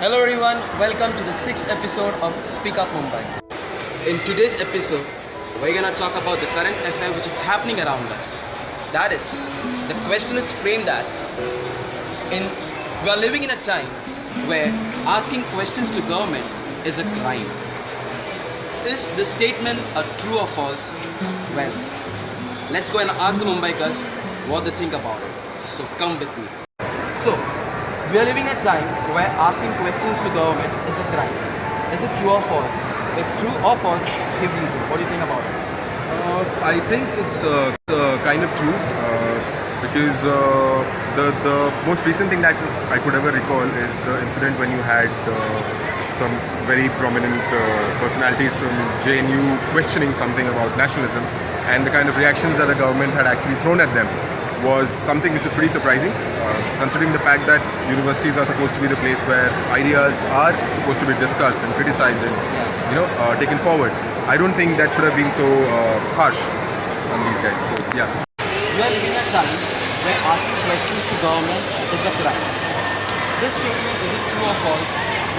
Hello everyone, welcome to the 6th episode of Speak Up Mumbai. In today's episode, we're gonna talk about the current affair which is happening around us. That is, the question is framed as, we are living in a time where asking questions to government is a crime. Is the statement a true or false? Well, let's go and ask the Mumbaikas what they think about it. So come with me. So, we are living in a time where asking questions to government is a crime. Is it true or false? If true or false, give reason. What do you think about it? I think it's kind of true because the most recent thing that I could ever recall is the incident when you had some very prominent personalities from JNU questioning something about nationalism, and the kind of reactions that the government had actually thrown at them was something which is pretty surprising, considering the fact that universities are supposed to be the place where ideas are supposed to be discussed and criticized and taken forward. I don't think that should have been so harsh on these guys. So yeah. We are living in a time where asking questions to government is a crime. This statement is it true or false?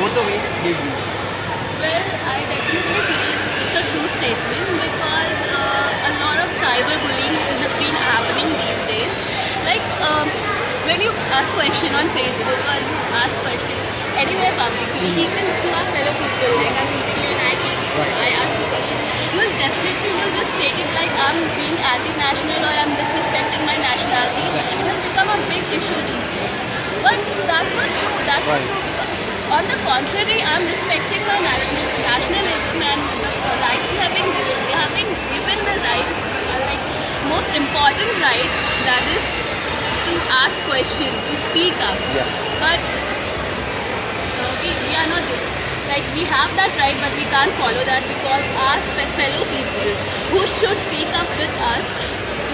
Both the ways give reasons. Well, I definitely feel it's a true statement because a lot of cyberbullying has been happening these days. Like when you ask question on Facebook or you ask question anywhere publicly, even to our fellow people, like I'm meeting you and I ask you question, you'll just take it like I'm being anti-national or I'm disrespecting my nationality. It has become a big issue these days. But that's not true. That's not true. On the contrary, I'm respecting my nationalism and the rights we have been given. We have been given the rights, like most important right, that is to ask questions, to speak up. Yeah. But we are not doing it. Like we have that right, but we can't follow that because our fellow people who should speak up with us,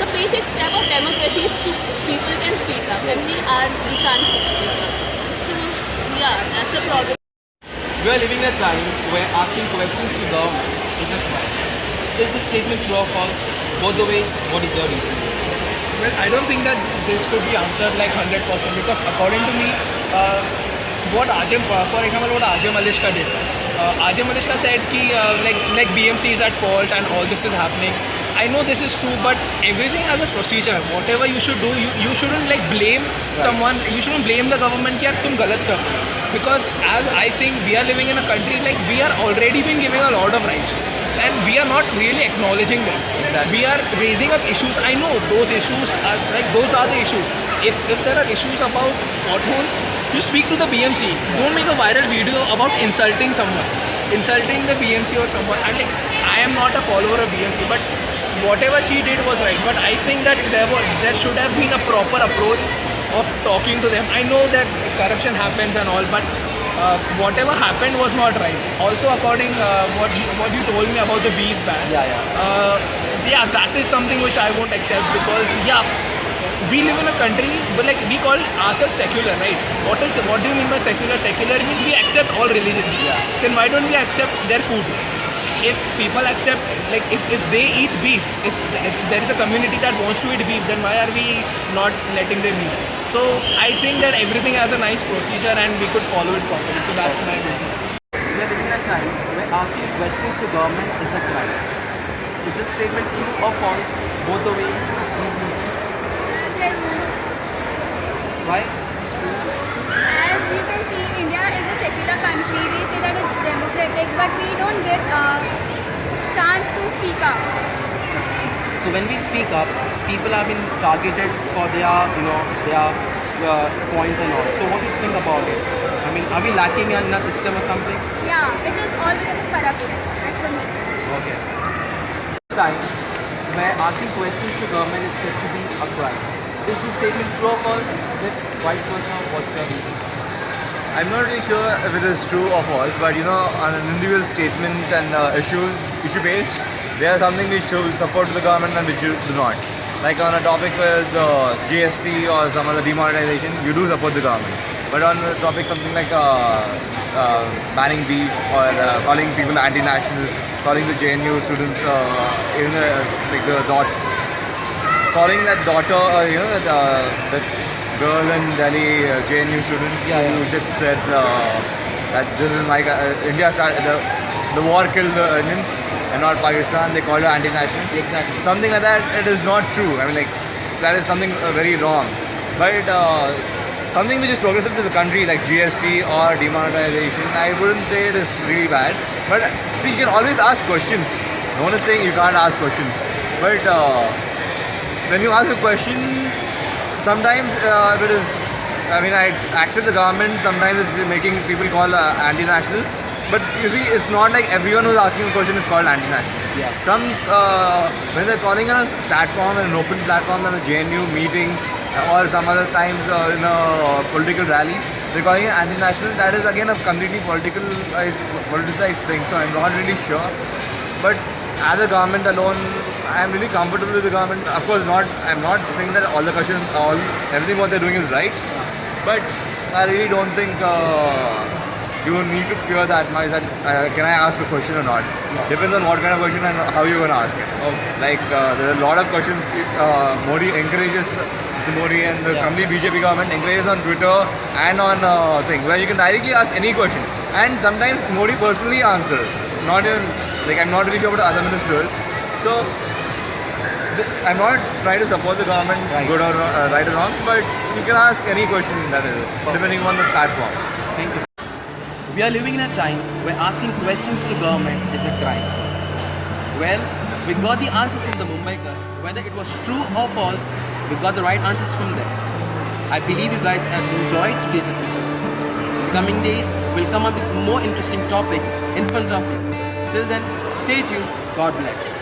the basic step of democracy is to people can speak up, and we can't speak up. Yeah, that's a problem. We are living in a time where asking questions to government is a crime. Is the statement true or false? Both the ways, what is your reason? Well, I don't think that this could be answered like 100% because according to me, for example, what Ajay Malishka did. Ajay Malishka said that like BMC is at fault and all this is happening. I know this is true, but everything has a procedure. Whatever you should do, you shouldn't like blame someone. You shouldn't blame the government that tum galat kar. Because as I think we are living in a country like we are already being given a lot of rights, and we are not really acknowledging them. Exactly. We are raising up issues. I know those issues are like those are the issues. If there are issues about potholes, you speak to the BMC. Don't make a viral video about insulting someone, insulting the BMC or someone. And like I am not a follower of BMC, but whatever she did was right. But I think that there should have been a proper approach of talking to them. I know that corruption happens and all, but whatever happened was not right. Also, according what you told me about the beef ban, yeah, that is something which I won't accept because we live in a country, but like we call ourselves secular, right? What do you mean by secular? Secular means we accept all religions. Yeah. Then why don't we accept their food? If people accept, like if they eat beef, if there is a community that wants to eat beef, then why are we not letting them eat? So I think that everything has a nice procedure and we could follow it properly. So that's my view. We are living in a time where asking questions to government is a crime. Is this statement true or false? Both the ways give reason. Yes, true. Why? As you can see, India is a secular country. They say that it's democratic, but we don't get a chance to speak up. So when we speak up, people have been targeted for their points and all. So what do you think about it? I mean, are we lacking in a system or something? Yeah, it is all because of corruption, as for me. Okay. Time where asking questions to government is said to be a crime. Is this statement true or false? If vice versa, what's your reason? I'm not really sure if it is true or false, but on an individual statement and issue based, there are something which should support the government and which you do not. Like on a topic with GST or some other demonetization, you do support the government. But on the topic something like banning beef or calling people anti-national, calling the JNU student, even like the calling that daughter, that girl in Delhi, JNU student, who just said that this is my India started the war killed the Indians and not Pakistan. They called it anti-national. Exactly. Something like that. It is not true. I mean, like that is something very wrong. But something which is progressive to the country, like GST or demonetization, I wouldn't say it is really bad. But see, you can always ask questions. No one is saying you can't ask questions. But when you ask a question, sometimes if it is, I mean, I accept the government. Sometimes it's making people call anti-national. But you see, it's not like everyone who's asking a question is called anti-national. Yeah. Some when they're calling on a platform, an open platform, and a JNU meetings, or some other times in a political rally, they're calling it anti-national. That is again a completely politicized thing. So I'm not really sure. But as a government alone, I'm really comfortable with the government. Of course, not. I'm not saying that all the questions, everything what they're doing is right. But I really don't think you need to fear that much. That can I ask a question or not? Depends on what kind of question and how you're gonna ask it. Like there are a lot of questions. Modi encourages. Mr. Modi and the complete BJP government encourages on Twitter and on thing where you can directly ask any question. And sometimes Modi personally answers. Not even like I'm not really sure about other ministers. So I'm not trying to support the government, good or right or wrong, but you can ask any question that is depending on the platform. Thank you. We are living in a time where asking questions to government is a crime. Well, we got the answers from the Mumbaikars. Whether it was true or false, we got the right answers from them. I believe you guys have enjoyed today's episode. In the coming days, we'll come up with more interesting topics in front of you. Till then, stay tuned. God bless.